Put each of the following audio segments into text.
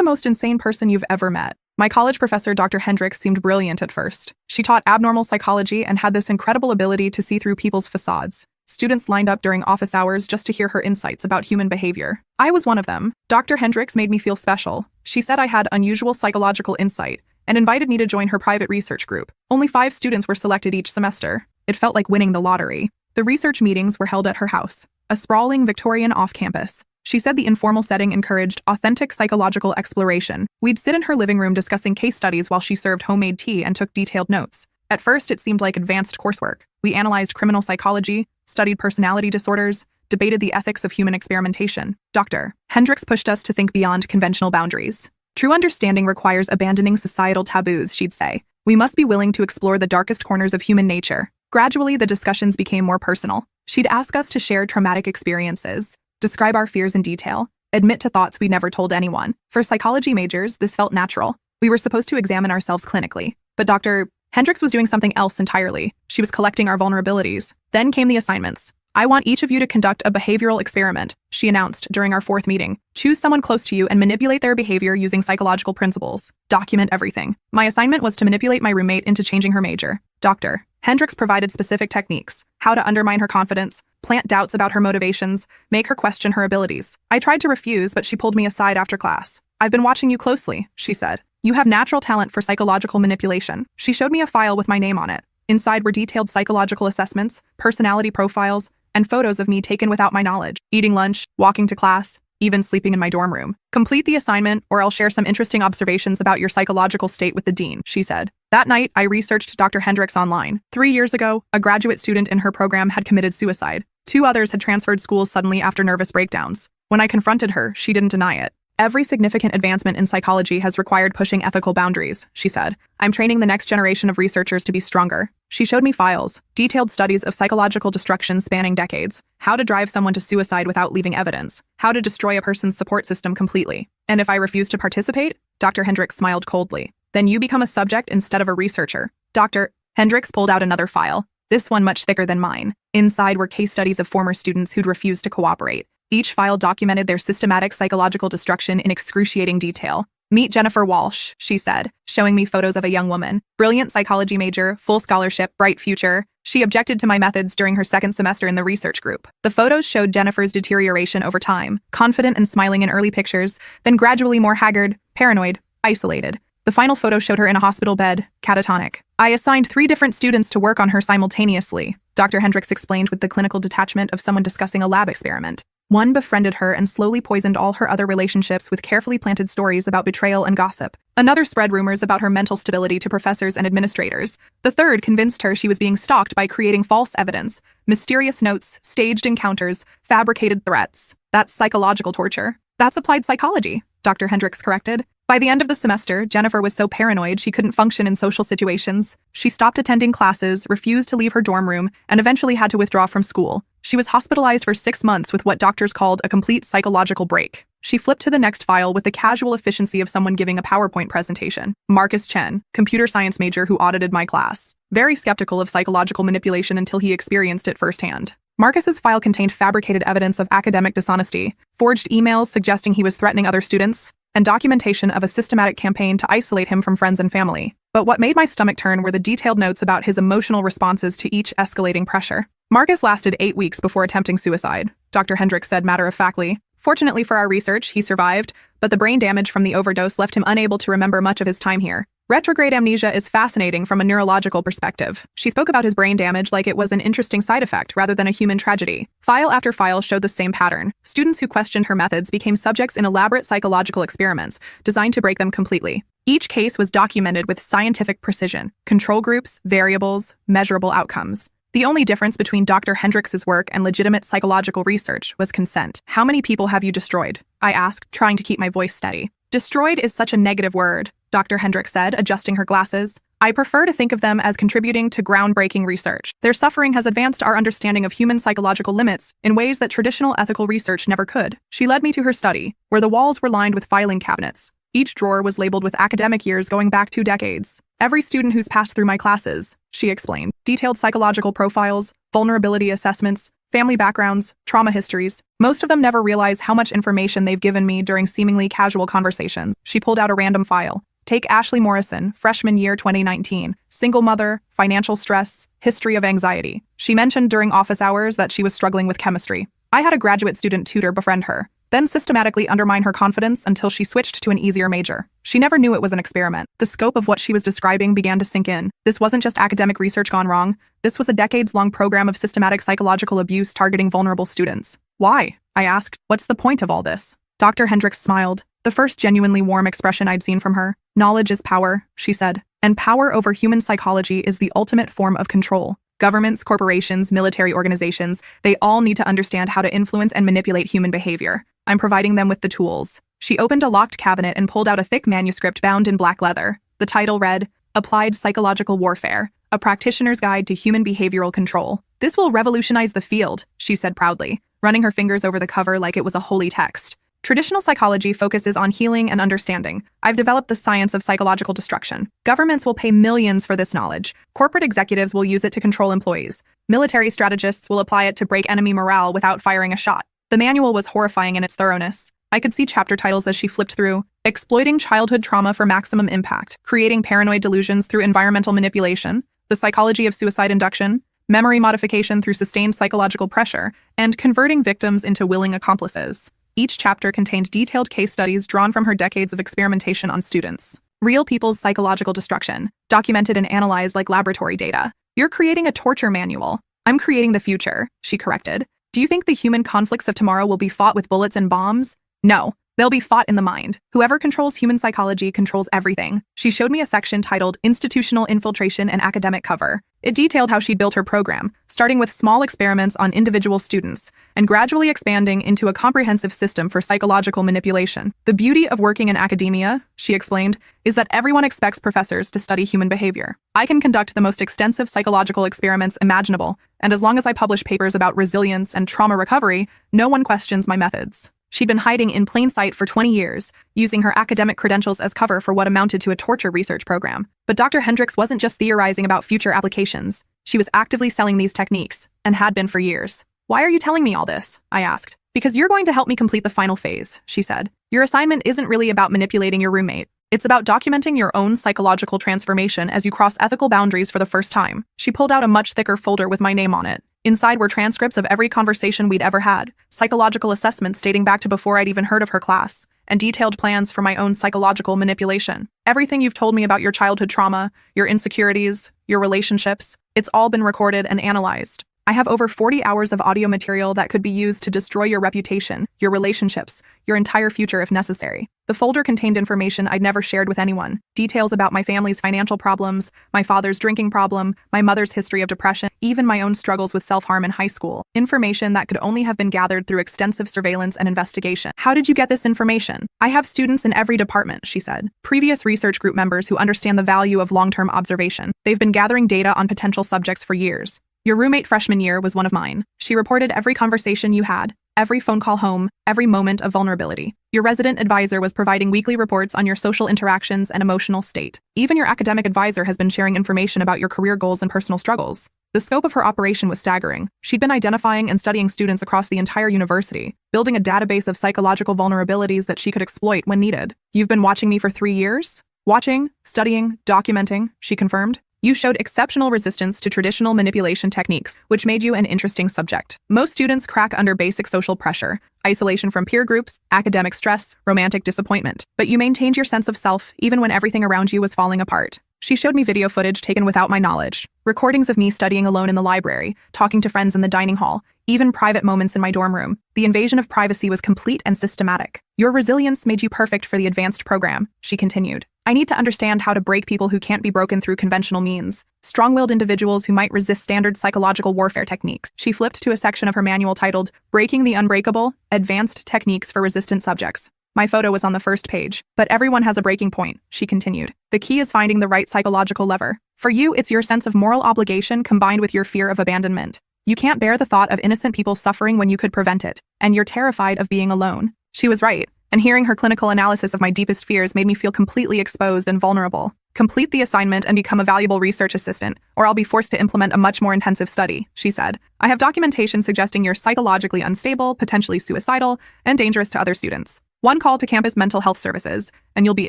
the most insane person you've ever met? My college professor, Dr. Hendricks, seemed brilliant at first. She taught abnormal psychology and had this incredible ability to see through people's facades. Students lined up during office hours just to hear her insights about human behavior. I was one of them. Dr. Hendricks made me feel special. She said I had unusual psychological insight and invited me to join her private research group. Only 5 students were selected each semester. It felt like winning the lottery. The research meetings were held at her house, a sprawling Victorian off-campus. She said the informal setting encouraged authentic psychological exploration. We'd sit in her living room discussing case studies while she served homemade tea and took detailed notes. At first, it seemed like advanced coursework. We analyzed criminal psychology, studied personality disorders, debated the ethics of human experimentation. Dr. Hendricks pushed us to think beyond conventional boundaries. True understanding requires abandoning societal taboos, she'd say. We must be willing to explore the darkest corners of human nature. Gradually, the discussions became more personal. She'd ask us to share traumatic experiences, describe our fears in detail, admit to thoughts we never told anyone. For psychology majors, this felt natural. We were supposed to examine ourselves clinically. But Dr. Hendricks was doing something else entirely. She was collecting our vulnerabilities. Then came the assignments. I want each of you to conduct a behavioral experiment, she announced during our 4th meeting. Choose someone close to you and manipulate their behavior using psychological principles. Document everything. My assignment was to manipulate my roommate into changing her major. Dr. Hendricks provided specific techniques: how to undermine her confidence, plant doubts about her motivations, make her question her abilities. I tried to refuse, but she pulled me aside after class. I've been watching you closely, she said. You have natural talent for psychological manipulation. She showed me a file with my name on it. Inside were detailed psychological assessments, personality profiles, and photos of me taken without my knowledge, eating lunch, walking to class, even sleeping in my dorm room. Complete the assignment, or I'll share some interesting observations about your psychological state with the dean, she said. That night, I researched Dr. Hendricks online. 3 years ago, a graduate student in her program had committed suicide. 2 others had transferred schools suddenly after nervous breakdowns. When I confronted her, she didn't deny it. Every significant advancement in psychology has required pushing ethical boundaries, she said. I'm training the next generation of researchers to be stronger. She showed me files, detailed studies of psychological destruction spanning decades, how to drive someone to suicide without leaving evidence, how to destroy a person's support system completely. And if I refuse to participate? Dr. Hendricks smiled coldly. Then you become a subject instead of a researcher. Dr. Hendricks pulled out another file, this one much thicker than mine. Inside were case studies of former students who'd refused to cooperate. Each file documented their systematic psychological destruction in excruciating detail. Meet Jennifer Walsh, she said, showing me photos of a young woman. Brilliant psychology major, full scholarship, bright future. She objected to my methods during her 2nd semester in the research group. The photos showed Jennifer's deterioration over time, confident and smiling in early pictures, then gradually more haggard, paranoid, isolated. The final photo showed her in a hospital bed, catatonic. I assigned 3 different students to work on her simultaneously, Dr. Hendricks explained with the clinical detachment of someone discussing a lab experiment. One befriended her and slowly poisoned all her other relationships with carefully planted stories about betrayal and gossip. Another spread rumors about her mental stability to professors and administrators. The third convinced her she was being stalked by creating false evidence, mysterious notes, staged encounters, fabricated threats. That's psychological torture. That's applied psychology, Dr. Hendricks corrected. By the end of the semester, Jennifer was so paranoid she couldn't function in social situations. She stopped attending classes, refused to leave her dorm room, and eventually had to withdraw from school. She was hospitalized for 6 months with what doctors called a complete psychological break. She flipped to the next file with the casual efficiency of someone giving a PowerPoint presentation. Marcus Chen, computer science major who audited my class. Very skeptical of psychological manipulation until he experienced it firsthand. Marcus's file contained fabricated evidence of academic dishonesty, forged emails suggesting he was threatening other students, and documentation of a systematic campaign to isolate him from friends and family. But what made my stomach turn were the detailed notes about his emotional responses to each escalating pressure. Marcus lasted 8 weeks before attempting suicide, Dr. Hendricks said matter-of-factly. Fortunately for our research, he survived, but the brain damage from the overdose left him unable to remember much of his time here. Retrograde amnesia is fascinating from a neurological perspective. She spoke about his brain damage like it was an interesting side effect rather than a human tragedy. File after file showed the same pattern. Students who questioned her methods became subjects in elaborate psychological experiments designed to break them completely. Each case was documented with scientific precision, control groups, variables, measurable outcomes. The only difference between Dr. Hendricks' work and legitimate psychological research was consent. How many people have you destroyed? I asked, trying to keep my voice steady. Destroyed is such a negative word, Dr. Hendricks said, adjusting her glasses. I prefer to think of them as contributing to groundbreaking research. Their suffering has advanced our understanding of human psychological limits in ways that traditional ethical research never could. She led me to her study, where the walls were lined with filing cabinets. Each drawer was labeled with academic years going back 2 decades. Every student who's passed through my classes, she explained. Detailed psychological profiles, vulnerability assessments, family backgrounds, trauma histories. Most of them never realize how much information they've given me during seemingly casual conversations. She pulled out a random file. Take Ashley Morrison, freshman year 2019. Single mother, financial stress, history of anxiety. She mentioned during office hours that she was struggling with chemistry. I had a graduate student tutor befriend her, then systematically undermine her confidence until she switched to an easier major. She never knew it was an experiment. The scope of what she was describing began to sink in. This wasn't just academic research gone wrong. This was a decades-long program of systematic psychological abuse targeting vulnerable students. Why? I asked. What's the point of all this? Dr. Hendricks smiled, the first genuinely warm expression I'd seen from her. Knowledge is power, she said, and power over human psychology is the ultimate form of control. Governments, corporations, military organizations, they all need to understand how to influence and manipulate human behavior. I'm providing them with the tools. She opened a locked cabinet and pulled out a thick manuscript bound in black leather. The title read, Applied Psychological Warfare, A Practitioner's Guide to Human Behavioral Control. This will revolutionize the field, she said proudly, running her fingers over the cover like it was a holy text. Traditional psychology focuses on healing and understanding. I've developed the science of psychological destruction. Governments will pay millions for this knowledge. Corporate executives will use it to control employees. Military strategists will apply it to break enemy morale without firing a shot. The manual was horrifying in its thoroughness. I could see chapter titles as she flipped through. Exploiting childhood trauma for maximum impact, creating paranoid delusions through environmental manipulation, the psychology of suicide induction, memory modification through sustained psychological pressure, and converting victims into willing accomplices. Each chapter contained detailed case studies drawn from her decades of experimentation on students. Real people's psychological destruction, documented and analyzed like laboratory data. You're creating a torture manual. I'm creating the future, she corrected. Do you think the human conflicts of tomorrow will be fought with bullets and bombs? No, they'll be fought in the mind. Whoever controls human psychology controls everything. She showed me a section titled Institutional Infiltration and Academic Cover. It detailed how she'd built her program, starting with small experiments on individual students and gradually expanding into a comprehensive system for psychological manipulation. The beauty of working in academia, she explained, is that everyone expects professors to study human behavior. I can conduct the most extensive psychological experiments imaginable, and as long as I publish papers about resilience and trauma recovery, no one questions my methods. She'd been hiding in plain sight for 20 years, using her academic credentials as cover for what amounted to a torture research program. But Dr. Hendricks wasn't just theorizing about future applications. She was actively selling these techniques, and had been for years. Why are you telling me all this? I asked. Because you're going to help me complete the final phase, she said. Your assignment isn't really about manipulating your roommate. It's about documenting your own psychological transformation as you cross ethical boundaries for the first time. She pulled out a much thicker folder with my name on it. Inside were transcripts of every conversation we'd ever had, psychological assessments dating back to before I'd even heard of her class, and detailed plans for my own psychological manipulation. Everything you've told me about your childhood trauma, your insecurities, your relationships, it's all been recorded and analyzed. I have over 40 hours of audio material that could be used to destroy your reputation, your relationships, your entire future if necessary. The folder contained information I'd never shared with anyone. Details about my family's financial problems, my father's drinking problem, my mother's history of depression, even my own struggles with self-harm in high school. Information that could only have been gathered through extensive surveillance and investigation. How did you get this information? I have students in every department, she said. Previous research group members who understand the value of long-term observation. They've been gathering data on potential subjects for years. Your roommate freshman year was one of mine. She reported every conversation you had, every phone call home, every moment of vulnerability. Your resident advisor was providing weekly reports on your social interactions and emotional state. Even your academic advisor has been sharing information about your career goals and personal struggles. The scope of her operation was staggering. She'd been identifying and studying students across the entire university, building a database of psychological vulnerabilities that she could exploit when needed. You've been watching me for 3 years? Watching, studying, documenting, she confirmed. You showed exceptional resistance to traditional manipulation techniques, which made you an interesting subject. Most students crack under basic social pressure, isolation from peer groups, academic stress, romantic disappointment. But you maintained your sense of self even when everything around you was falling apart. She showed me video footage taken without my knowledge, recordings of me studying alone in the library, talking to friends in the dining hall, even private moments in my dorm room. The invasion of privacy was complete and systematic. Your resilience made you perfect for the advanced program, she continued. I need to understand how to break people who can't be broken through conventional means. Strong-willed individuals who might resist standard psychological warfare techniques. She flipped to a section of her manual titled, Breaking the Unbreakable, Advanced Techniques for Resistant Subjects. My photo was on the first page. But everyone has a breaking point, she continued. The key is finding the right psychological lever. For you, it's your sense of moral obligation combined with your fear of abandonment. You can't bear the thought of innocent people suffering when you could prevent it, and you're terrified of being alone. She was right. And hearing her clinical analysis of my deepest fears made me feel completely exposed and vulnerable. Complete the assignment and become a valuable research assistant, or I'll be forced to implement a much more intensive study, she said. I have documentation suggesting you're psychologically unstable, potentially suicidal, and dangerous to other students. One call to campus mental health services, and you'll be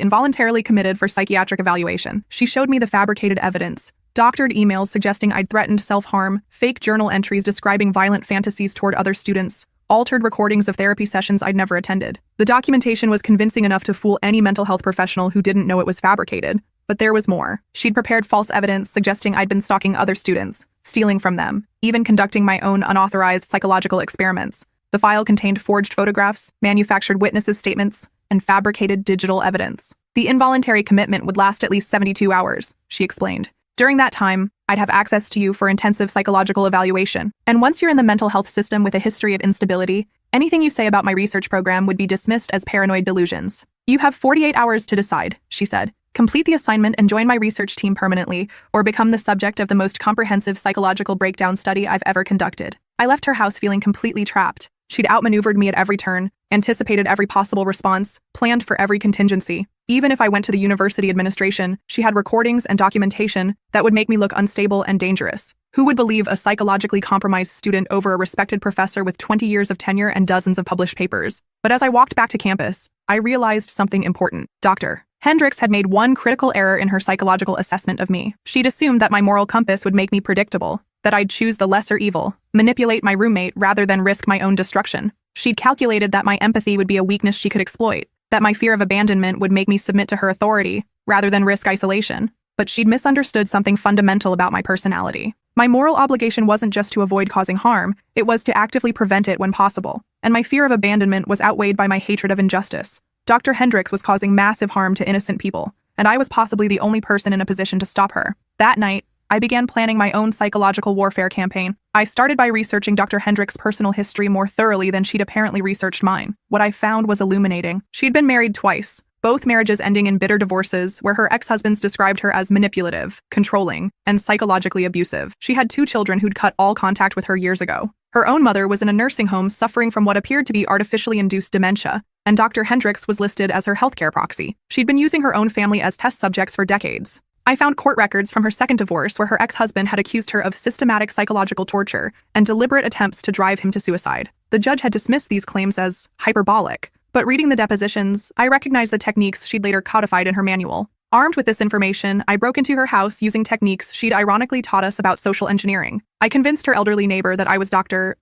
involuntarily committed for psychiatric evaluation. She showed me the fabricated evidence. Doctored emails suggesting I'd threatened self-harm, fake journal entries describing violent fantasies toward other students, altered recordings of therapy sessions I'd never attended. The documentation was convincing enough to fool any mental health professional who didn't know it was fabricated. But there was more. She'd prepared false evidence suggesting I'd been stalking other students, stealing from them, even conducting my own unauthorized psychological experiments. The file contained forged photographs, manufactured witnesses' statements, and fabricated digital evidence. The involuntary commitment would last at least 72 hours, she explained. During that time, I'd have access to you for intensive psychological evaluation. And once you're in the mental health system with a history of instability, anything you say about my research program would be dismissed as paranoid delusions. You have 48 hours to decide, she said. Complete the assignment and join my research team permanently, or become the subject of the most comprehensive psychological breakdown study I've ever conducted. I left her house feeling completely trapped. She'd outmaneuvered me at every turn, anticipated every possible response, planned for every contingency. Even if I went to the university administration, she had recordings and documentation that would make me look unstable and dangerous. Who would believe a psychologically compromised student over a respected professor with 20 years of tenure and dozens of published papers? But as I walked back to campus, I realized something important. Dr. Hendricks had made one critical error in her psychological assessment of me. She'd assumed that my moral compass would make me predictable, that I'd choose the lesser evil, manipulate my roommate rather than risk my own destruction. She'd calculated that my empathy would be a weakness she could exploit, that my fear of abandonment would make me submit to her authority rather than risk isolation. But she'd misunderstood something fundamental about my personality. My moral obligation wasn't just to avoid causing harm, it was to actively prevent it when possible. And my fear of abandonment was outweighed by my hatred of injustice. Dr. Hendricks was causing massive harm to innocent people, and I was possibly the only person in a position to stop her. That night, I began planning my own psychological warfare campaign. I started by researching Dr. Hendricks' personal history more thoroughly than she'd apparently researched mine. What I found was illuminating. She'd been married twice, both marriages ending in bitter divorces where her ex-husbands described her as manipulative, controlling, and psychologically abusive. She had 2 children who'd cut all contact with her years ago. Her own mother was in a nursing home suffering from what appeared to be artificially induced dementia, and Dr. Hendricks was listed as her healthcare proxy. She'd been using her own family as test subjects for decades. I found court records from her second divorce where her ex-husband had accused her of systematic psychological torture and deliberate attempts to drive him to suicide. The judge had dismissed these claims as hyperbolic, but reading the depositions, I recognized the techniques she'd later codified in her manual. Armed with this information, I broke into her house using techniques she'd ironically taught us about social engineering. I convinced her elderly neighbor that I was Dr.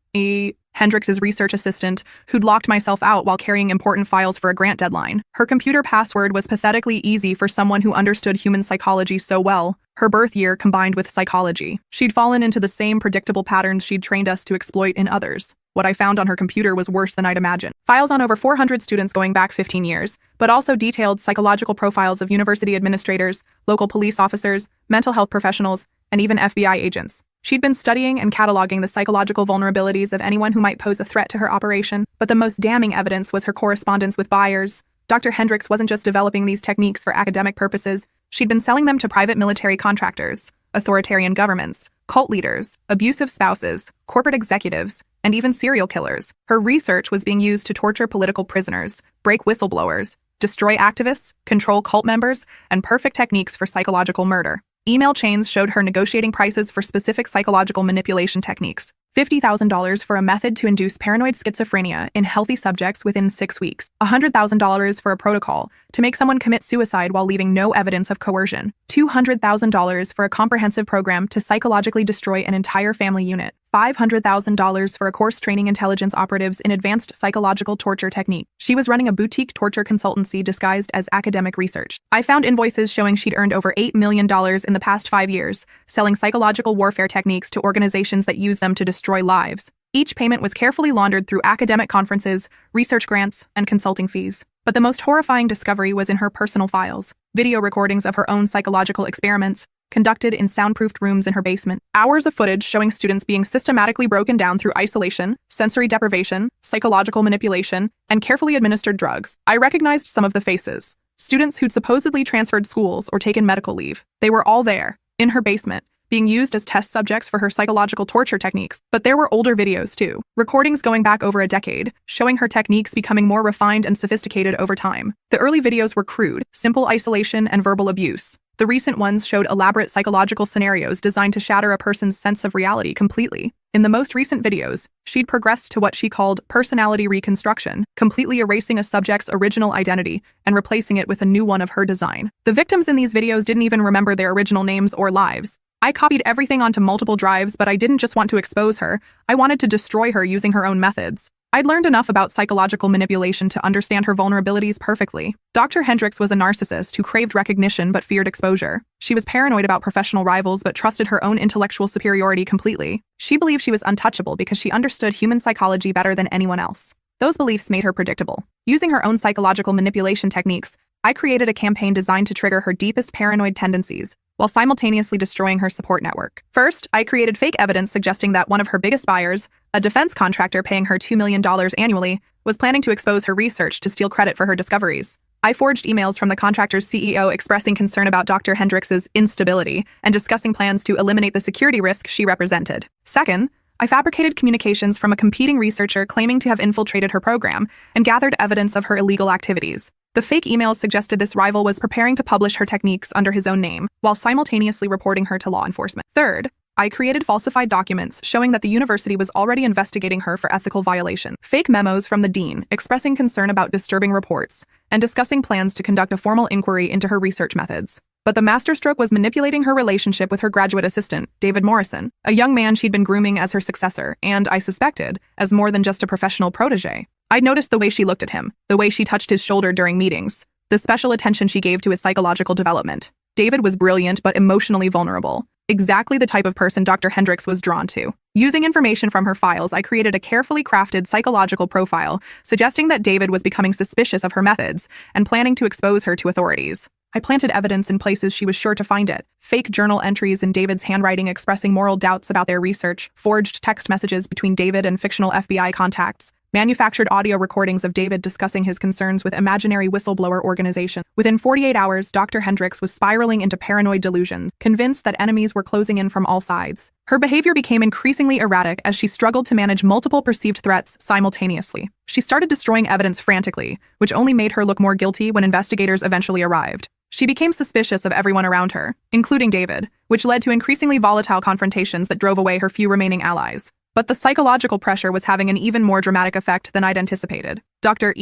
Hendricks' research assistant, who'd locked myself out while carrying important files for a grant deadline. Her computer password was pathetically easy for someone who understood human psychology so well, her birth year combined with psychology. She'd fallen into the same predictable patterns she'd trained us to exploit in others. What I found on her computer was worse than I'd imagined. Files on over 400 students going back 15 years, but also detailed psychological profiles of university administrators, local police officers, mental health professionals, and even FBI agents. She'd been studying and cataloging the psychological vulnerabilities of anyone who might pose a threat to her operation, but the most damning evidence was her correspondence with buyers. Dr. Hendricks wasn't just developing these techniques for academic purposes, she'd been selling them to private military contractors, authoritarian governments, cult leaders, abusive spouses, corporate executives, and even serial killers. Her research was being used to torture political prisoners, break whistleblowers, destroy activists, control cult members, and perfect techniques for psychological murder. Email chains showed her negotiating prices for specific psychological manipulation techniques. $50,000 for a method to induce paranoid schizophrenia in healthy subjects within 6 weeks. $100,000 for a protocol to make someone commit suicide while leaving no evidence of coercion. $200,000 for a comprehensive program to psychologically destroy an entire family unit. $500,000 for a course training intelligence operatives in advanced psychological torture technique. She was running a boutique torture consultancy disguised as academic research. I found invoices showing she'd earned over $8 million in the past 5 years, selling psychological warfare techniques to organizations that use them to destroy lives. Each payment was carefully laundered through academic conferences, research grants, and consulting fees. But the most horrifying discovery was in her personal files. Video recordings of her own psychological experiments, conducted in soundproofed rooms in her basement. Hours of footage showing students being systematically broken down through isolation, sensory deprivation, psychological manipulation, and carefully administered drugs. I recognized some of the faces. Students who'd supposedly transferred schools or taken medical leave. They were all there, in her basement, being used as test subjects for her psychological torture techniques. But there were older videos too, recordings going back over a decade, showing her techniques becoming more refined and sophisticated over time. The early videos were crude, simple isolation and verbal abuse. The recent ones showed elaborate psychological scenarios designed to shatter a person's sense of reality completely. In the most recent videos, she'd progressed to what she called personality reconstruction, completely erasing a subject's original identity and replacing it with a new one of her design. The victims in these videos didn't even remember their original names or lives. I copied everything onto multiple drives, but I didn't just want to expose her. I wanted to destroy her using her own methods. I'd learned enough about psychological manipulation to understand her vulnerabilities perfectly. Dr. Hendricks was a narcissist who craved recognition but feared exposure. She was paranoid about professional rivals but trusted her own intellectual superiority completely. She believed she was untouchable because she understood human psychology better than anyone else. Those beliefs made her predictable. Using her own psychological manipulation techniques, I created a campaign designed to trigger her deepest paranoid tendencies, while simultaneously destroying her support network. First, I created fake evidence suggesting that one of her biggest buyers, a defense contractor paying her $2 million annually, was planning to expose her research to steal credit for her discoveries. I forged emails from the contractor's CEO expressing concern about Dr. Hendricks' instability and discussing plans to eliminate the security risk she represented. Second, I fabricated communications from a competing researcher claiming to have infiltrated her program and gathered evidence of her illegal activities. The fake emails suggested this rival was preparing to publish her techniques under his own name, while simultaneously reporting her to law enforcement. Third, I created falsified documents showing that the university was already investigating her for ethical violation. Fake memos from the dean expressing concern about disturbing reports and discussing plans to conduct a formal inquiry into her research methods. But the masterstroke was manipulating her relationship with her graduate assistant, David Morrison, a young man she'd been grooming as her successor, and, I suspected, as more than just a professional protege. I'd noticed the way she looked at him, the way she touched his shoulder during meetings, the special attention she gave to his psychological development. David was brilliant but emotionally vulnerable, exactly the type of person Dr. Hendricks was drawn to. Using information from her files, I created a carefully crafted psychological profile suggesting that David was becoming suspicious of her methods and planning to expose her to authorities. I planted evidence in places she was sure to find it. Fake journal entries in David's handwriting expressing moral doubts about their research, forged text messages between David and fictional FBI contacts, manufactured audio recordings of David discussing his concerns with imaginary whistleblower organization. Within 48 hours, Dr. Hendricks was spiraling into paranoid delusions, convinced that enemies were closing in from all sides. Her behavior became increasingly erratic as she struggled to manage multiple perceived threats simultaneously. She started destroying evidence frantically, which only made her look more guilty when investigators eventually arrived. She became suspicious of everyone around her, including David, which led to increasingly volatile confrontations that drove away her few remaining allies. But the psychological pressure was having an even more dramatic effect than I'd anticipated. Dr.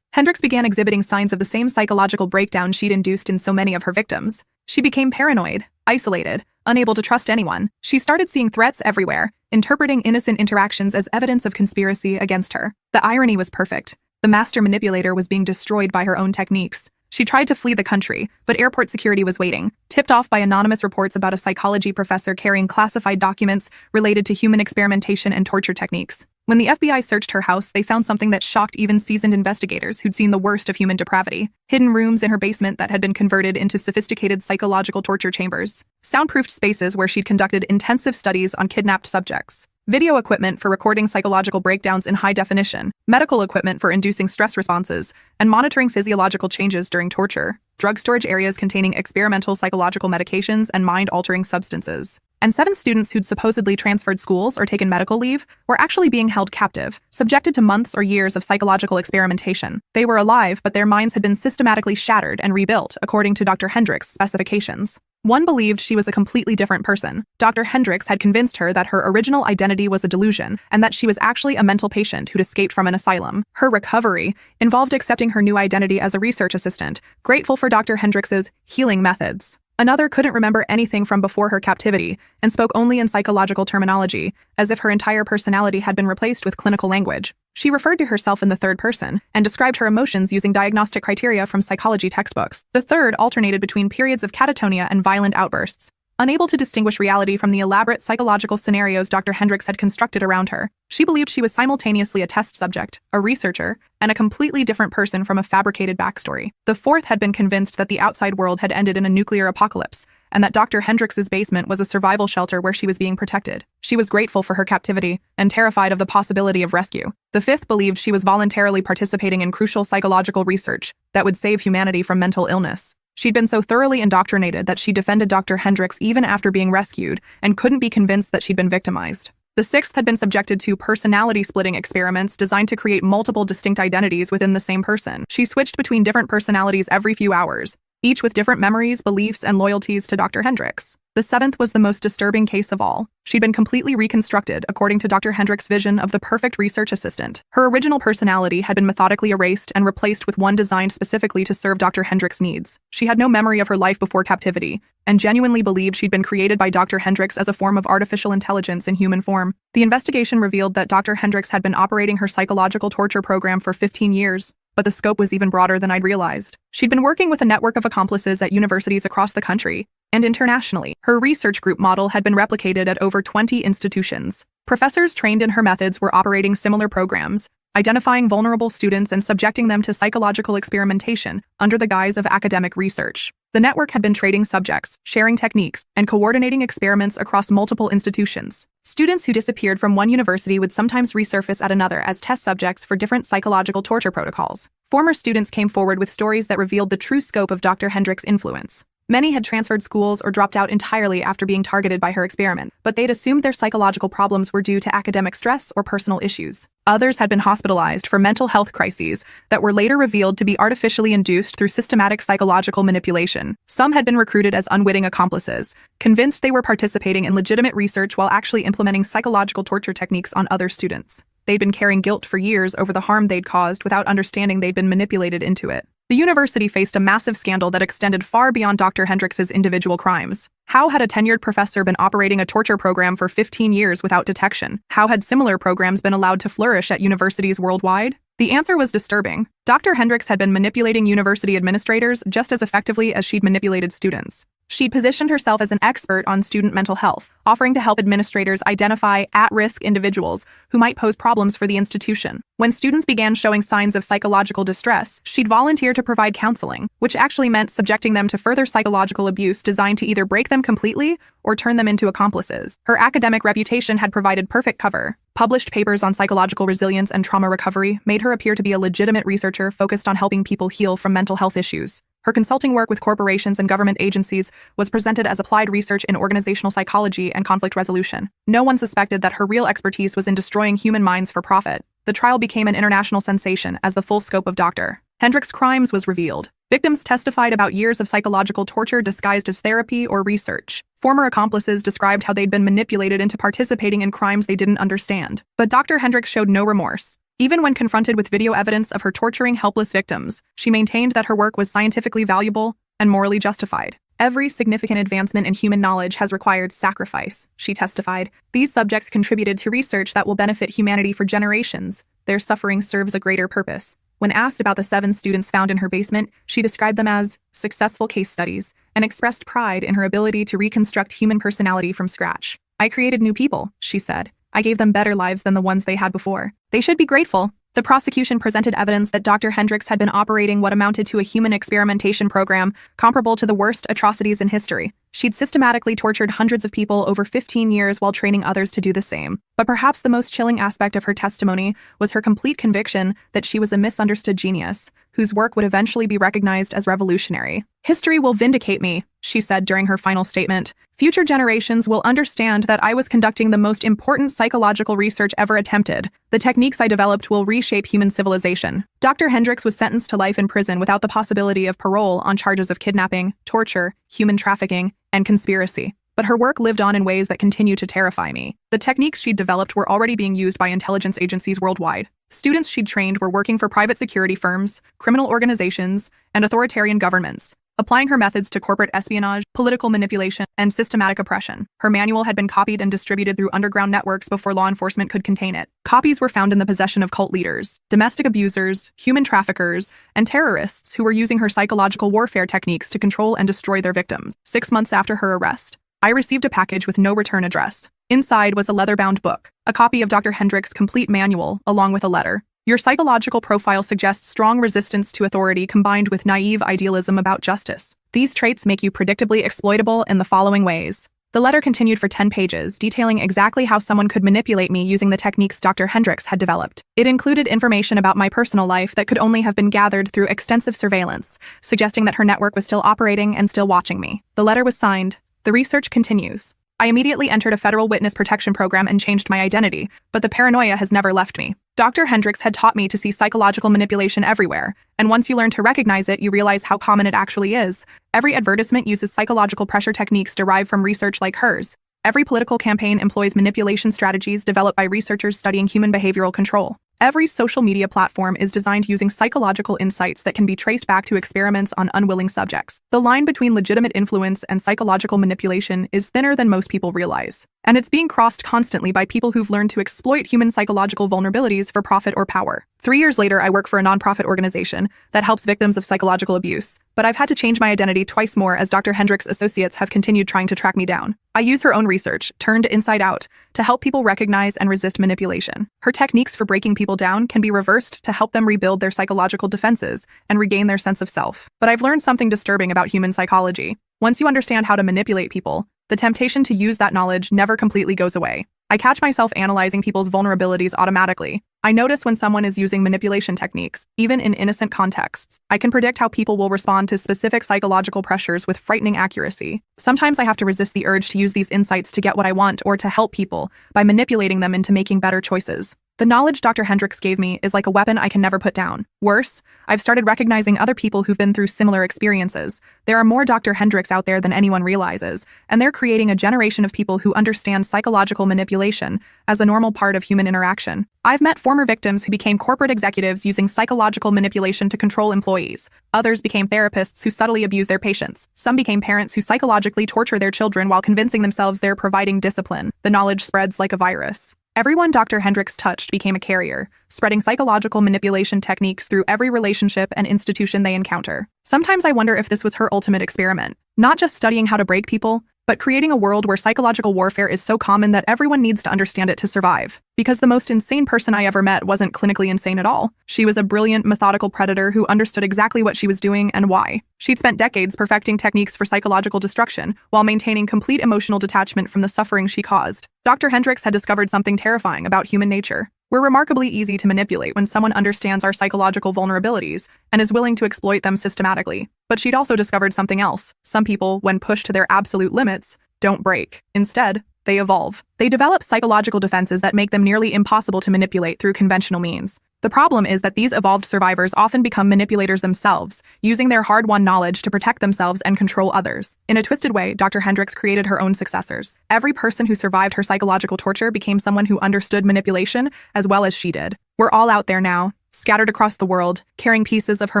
Hendricks began exhibiting signs of the same psychological breakdown she'd induced in so many of her victims. She became paranoid, isolated, unable to trust anyone. She started seeing threats everywhere, interpreting innocent interactions as evidence of conspiracy against her. The irony was perfect. The master manipulator was being destroyed by her own techniques. She tried to flee the country, but airport security was waiting, tipped off by anonymous reports about a psychology professor carrying classified documents related to human experimentation and torture techniques. When the FBI searched her house, they found something that shocked even seasoned investigators who'd seen the worst of human depravity: hidden rooms in her basement that had been converted into sophisticated psychological torture chambers, soundproofed spaces where she'd conducted intensive studies on kidnapped subjects, video equipment for recording psychological breakdowns in high definition, medical equipment for inducing stress responses, and monitoring physiological changes during torture, drug storage areas containing experimental psychological medications and mind-altering substances. And 7 students who'd supposedly transferred schools or taken medical leave were actually being held captive, subjected to months or years of psychological experimentation. They were alive, but their minds had been systematically shattered and rebuilt according to Dr. Hendricks' specifications. One believed she was a completely different person. Dr. Hendricks had convinced her that her original identity was a delusion and that she was actually a mental patient who'd escaped from an asylum. Her recovery involved accepting her new identity as a research assistant, grateful for Dr. Hendricks' healing methods. Another couldn't remember anything from before her captivity and spoke only in psychological terminology, as if her entire personality had been replaced with clinical language. She referred to herself in the third person and described her emotions using diagnostic criteria from psychology textbooks. The third alternated between periods of catatonia and violent outbursts. Unable to distinguish reality from the elaborate psychological scenarios Dr. Hendricks had constructed around her, she believed she was simultaneously a test subject, a researcher, and a completely different person from a fabricated backstory. The fourth had been convinced that the outside world had ended in a nuclear apocalypse, and that Dr. Hendricks' basement was a survival shelter where she was being protected. She was grateful for her captivity and terrified of the possibility of rescue. The fifth believed she was voluntarily participating in crucial psychological research that would save humanity from mental illness. She'd been so thoroughly indoctrinated that she defended Dr. Hendricks even after being rescued and couldn't be convinced that she'd been victimized. The sixth had been subjected to personality-splitting experiments designed to create multiple distinct identities within the same person. She switched between different personalities every few hours, each with different memories, beliefs, and loyalties to Dr. Hendricks. The seventh was the most disturbing case of all. She'd been completely reconstructed according to Dr. Hendricks' vision of the perfect research assistant. Her original personality had been methodically erased and replaced with one designed specifically to serve Dr. Hendricks' needs. She had no memory of her life before captivity, and genuinely believed she'd been created by Dr. Hendricks as a form of artificial intelligence in human form. The investigation revealed that Dr. Hendricks had been operating her psychological torture program for 15 years, but the scope was even broader than I'd realized. She'd been working with a network of accomplices at universities across the country, and internationally. Her research group model had been replicated at over 20 institutions. Professors trained in her methods were operating similar programs, identifying vulnerable students and subjecting them to psychological experimentation under the guise of academic research. The network had been trading subjects, sharing techniques, and coordinating experiments across multiple institutions. Students who disappeared from one university would sometimes resurface at another as test subjects for different psychological torture protocols. Former students came forward with stories that revealed the true scope of Dr. Hendricks' influence. Many had transferred schools or dropped out entirely after being targeted by her experiment, but they'd assumed their psychological problems were due to academic stress or personal issues. Others had been hospitalized for mental health crises that were later revealed to be artificially induced through systematic psychological manipulation. Some had been recruited as unwitting accomplices, convinced they were participating in legitimate research while actually implementing psychological torture techniques on other students. They'd been carrying guilt for years over the harm they'd caused without understanding they'd been manipulated into it. The university faced a massive scandal that extended far beyond Dr. Hendricks' individual crimes. How had a tenured professor been operating a torture program for 15 years without detection? How had similar programs been allowed to flourish at universities worldwide? The answer was disturbing. Dr. Hendricks had been manipulating university administrators just as effectively as she'd manipulated students. She'd positioned herself as an expert on student mental health, offering to help administrators identify at-risk individuals who might pose problems for the institution. When students began showing signs of psychological distress, she'd volunteer to provide counseling, which actually meant subjecting them to further psychological abuse designed to either break them completely or turn them into accomplices. Her academic reputation had provided perfect cover. Published papers on psychological resilience and trauma recovery made her appear to be a legitimate researcher focused on helping people heal from mental health issues. Her consulting work with corporations and government agencies was presented as applied research in organizational psychology and conflict resolution. No one suspected that her real expertise was in destroying human minds for profit. The trial became an international sensation as the full scope of Dr. Hendricks' crimes was revealed. Victims testified about years of psychological torture disguised as therapy or research. Former accomplices described how they'd been manipulated into participating in crimes they didn't understand. But Dr. Hendricks showed no remorse. Even when confronted with video evidence of her torturing helpless victims, she maintained that her work was scientifically valuable and morally justified. Every significant advancement in human knowledge has required sacrifice, she testified. These subjects contributed to research that will benefit humanity for generations. Their suffering serves a greater purpose. When asked about the 7 students found in her basement, she described them as successful case studies and expressed pride in her ability to reconstruct human personality from scratch. I created new people, she said. I gave them better lives than the ones they had before. They should be grateful. The prosecution presented evidence that Dr. Hendricks had been operating what amounted to a human experimentation program comparable to the worst atrocities in history. She'd systematically tortured hundreds of people over 15 years while training others to do the same. But perhaps the most chilling aspect of her testimony was her complete conviction that she was a misunderstood genius, whose work would eventually be recognized as revolutionary. History will vindicate me, she said during her final statement. Future generations will understand that I was conducting the most important psychological research ever attempted. The techniques I developed will reshape human civilization. Dr. Hendricks was sentenced to life in prison without the possibility of parole on charges of kidnapping, torture, human trafficking, and conspiracy. But her work lived on in ways that continue to terrify me. The techniques she'd developed were already being used by intelligence agencies worldwide. Students she'd trained were working for private security firms, criminal organizations, and authoritarian governments, applying her methods to corporate espionage, political manipulation, and systematic oppression. Her manual had been copied and distributed through underground networks before law enforcement could contain it. Copies were found in the possession of cult leaders, domestic abusers, human traffickers, and terrorists who were using her psychological warfare techniques to control and destroy their victims. 6 months after her arrest, I received a package with no return address. Inside was a leather-bound book, a copy of Dr. Hendricks' complete manual, along with a letter. Your psychological profile suggests strong resistance to authority combined with naive idealism about justice. These traits make you predictably exploitable in the following ways. The letter continued for 10 pages, detailing exactly how someone could manipulate me using the techniques Dr. Hendricks had developed. It included information about my personal life that could only have been gathered through extensive surveillance, suggesting that her network was still operating and still watching me. The letter was signed, "The research continues." I immediately entered a federal witness protection program and changed my identity, but the paranoia has never left me. Dr. Hendricks had taught me to see psychological manipulation everywhere, and once you learn to recognize it, you realize how common it actually is. Every advertisement uses psychological pressure techniques derived from research like hers. Every political campaign employs manipulation strategies developed by researchers studying human behavioral control. Every social media platform is designed using psychological insights that can be traced back to experiments on unwilling subjects. The line between legitimate influence and psychological manipulation is thinner than most people realize, and it's being crossed constantly by people who've learned to exploit human psychological vulnerabilities for profit or power. 3 years later, I work for a nonprofit organization that helps victims of psychological abuse, but I've had to change my identity twice more as Dr. Hendricks' associates have continued trying to track me down. I use her own research, turned inside out, to help people recognize and resist manipulation. Her techniques for breaking people down can be reversed to help them rebuild their psychological defenses and regain their sense of self. But I've learned something disturbing about human psychology. Once you understand how to manipulate people, the temptation to use that knowledge never completely goes away. I catch myself analyzing people's vulnerabilities automatically. I notice when someone is using manipulation techniques, even in innocent contexts. I can predict how people will respond to specific psychological pressures with frightening accuracy. Sometimes I have to resist the urge to use these insights to get what I want or to help people by manipulating them into making better choices. The knowledge Dr. Hendricks gave me is like a weapon I can never put down. Worse, I've started recognizing other people who've been through similar experiences. There are more Dr. Hendricks out there than anyone realizes, and they're creating a generation of people who understand psychological manipulation as a normal part of human interaction. I've met former victims who became corporate executives using psychological manipulation to control employees. Others became therapists who subtly abuse their patients. Some became parents who psychologically torture their children while convincing themselves they're providing discipline. The knowledge spreads like a virus. Everyone Dr. Hendricks touched became a carrier, spreading psychological manipulation techniques through every relationship and institution they encounter. Sometimes I wonder if this was her ultimate experiment, not just studying how to break people, but creating a world where psychological warfare is so common that everyone needs to understand it to survive. Because the most insane person I ever met wasn't clinically insane at all. She was a brilliant, methodical predator who understood exactly what she was doing and why. She'd spent decades perfecting techniques for psychological destruction while maintaining complete emotional detachment from the suffering she caused. Dr. Hendricks had discovered something terrifying about human nature. We're remarkably easy to manipulate when someone understands our psychological vulnerabilities and is willing to exploit them systematically. But she'd also discovered something else. Some people, when pushed to their absolute limits, don't break. Instead, they evolve. They develop psychological defenses that make them nearly impossible to manipulate through conventional means. The problem is that these evolved survivors often become manipulators themselves, using their hard-won knowledge to protect themselves and control others. In a twisted way, Dr. Hendricks created her own successors. Every person who survived her psychological torture became someone who understood manipulation as well as she did. We're all out there now, scattered across the world, carrying pieces of her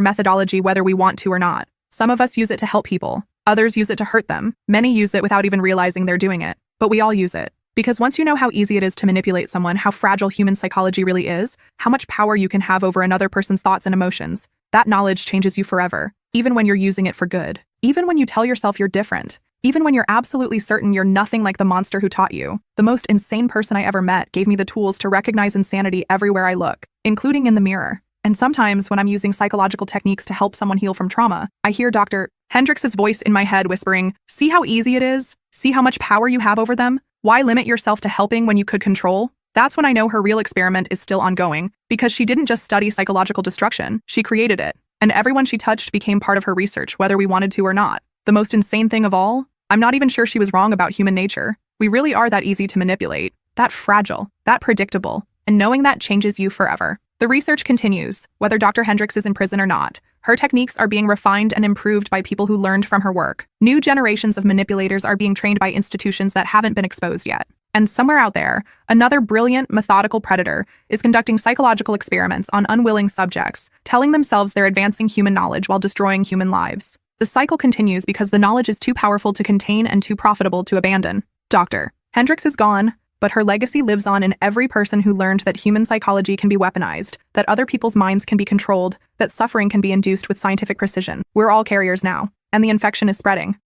methodology whether we want to or not. Some of us use it to help people. Others use it to hurt them. Many use it without even realizing they're doing it. But we all use it. Because once you know how easy it is to manipulate someone, how fragile human psychology really is, how much power you can have over another person's thoughts and emotions, that knowledge changes you forever, even when you're using it for good. Even when you tell yourself you're different. Even when you're absolutely certain you're nothing like the monster who taught you. The most insane person I ever met gave me the tools to recognize insanity everywhere I look, including in the mirror. And sometimes when I'm using psychological techniques to help someone heal from trauma, I hear Dr. Hendricks' voice in my head whispering, "See how easy it is? See how much power you have over them? Why limit yourself to helping when you could control?" That's when I know her real experiment is still ongoing, because she didn't just study psychological destruction, she created it. And everyone she touched became part of her research, whether we wanted to or not. The most insane thing of all? I'm not even sure she was wrong about human nature. We really are that easy to manipulate, that fragile, that predictable, and knowing that changes you forever. The research continues, whether Dr. Hendricks is in prison or not. Her techniques are being refined and improved by people who learned from her work. New generations of manipulators are being trained by institutions that haven't been exposed yet. And somewhere out there, another brilliant, methodical predator is conducting psychological experiments on unwilling subjects, telling themselves they're advancing human knowledge while destroying human lives. The cycle continues because the knowledge is too powerful to contain and too profitable to abandon. Dr. Hendricks is gone, but her legacy lives on in every person who learned that human psychology can be weaponized, that other people's minds can be controlled, that suffering can be induced with scientific precision. We're all carriers now, and the infection is spreading.